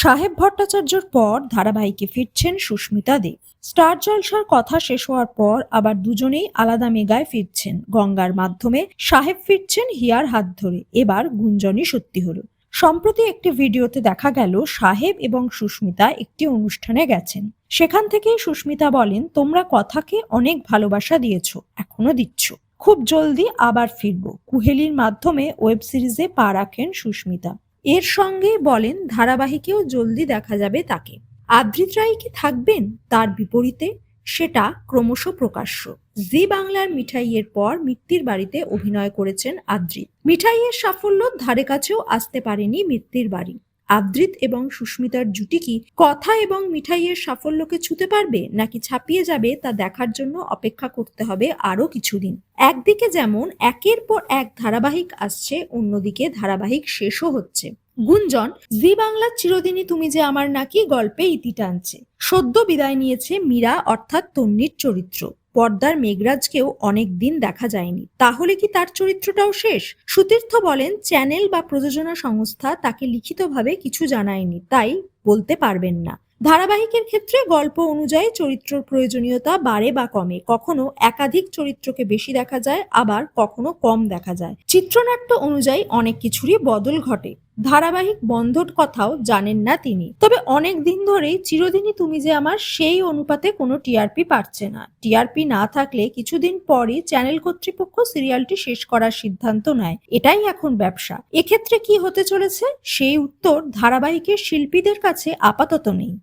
সাহেব ভট্টাচার্যর পর ধারাবাহিকে ফিরছেন সুস্মিতা দে। স্টার জলসার কথা শেষ হওয়ার পর আবার দুজনেই আলাদা মেগায় ফিরছেন। গঙ্গার মাধ্যমে সাহেব ফিরছেন হিয়ার হাত ধরে। এবার গুঞ্জনই সত্যি হলো। সম্প্রতি একটি ভিডিওতে দেখা গেল সাহেব এবং সুস্মিতা একটি অনুষ্ঠানে গেছেন। সেখান থেকেই সুস্মিতা বলেন, তোমরা কথাকে অনেক ভালোবাসা দিয়েছো, এখনো দিচ্ছ। খুব জলদি আবার ফিরবো। কুহেলির মাধ্যমে ওয়েব সিরিজে পা রাখেন সুস্মিতা। এর সঙ্গে বলেন ধারাবাহিকেও জলদি দেখা যাবে তাকে। আদ্রিত রায় কি থাকবেন তার বিপরীতে, সেটা ক্রমশ প্রকাশ্য। জি বাংলার মিঠাইয়ের পর মিত্তির বাড়িতে অভিনয় করেছেন আদ্রিত। মিঠাইয়ের সাফল্য ধারে কাছেও আসতে পারেনি মিত্তির বাড়ি। আদ্রিত এবং সুস্মিতার জুটি কি কথা এবং মিঠাইয়ের সাফল্যকে ছুঁতে পারবে নাকি ছাপিয়ে যাবে তা দেখার জন্য অপেক্ষা করতে হবে আরো কিছুদিন। একদিকে যেমন একের পর এক ধারাবাহিক আসছে, অন্যদিকে ধারাবাহিক শেষও হচ্ছে। গুঞ্জন, জি বাংলার চিরদিনই তুমি যে আমার নাকি গল্পে ইতি টানছে। সদ্য বিদায় নিয়েছে মীরা অর্থাৎ তন্বীর চরিত্র। পর্দার মেঘরাজকেও অনেক দিন দেখা যায়নি। তাহলে কি তার চরিত্রটাও শেষ? সুতীর্থ বলেন, চ্যানেল বা প্রযোজনা সংস্থা তাকে লিখিতভাবে কিছু জানায়নি, তাই বলতে পারবেন না। ধারাবাহিকের ক্ষেত্রে গল্প অনুযায়ী চরিত্রের প্রয়োজনীয়তা বাড়ে বা কমে। কখনো একাধিক চরিত্রকে বেশি দেখা যায়, আবার কখনো কম দেখা যায়। চিত্রনাট্য অনুযায়ী অনেক কিছুরই বদল ঘটে। ধারাবাহিক বন্ধর কথাও জানেন না তিনি। তবে অনেক দিন ধরেই চিরদিনই তুমি যে আমার সেই অনুপাতে কোনো টিআরপি পাচ্ছে না। টিআরপি না থাকলে কিছুদিন পরই চ্যানেল কর্তৃপক্ষ সিরিয়ালটি শেষ করার সিদ্ধান্ত নেয়। এটাই এখন ব্যবসা। এক্ষেত্রে কি হতে চলেছে সেই উত্তর ধারাবাহিকের শিল্পীদের কাছে আপাতত নেই।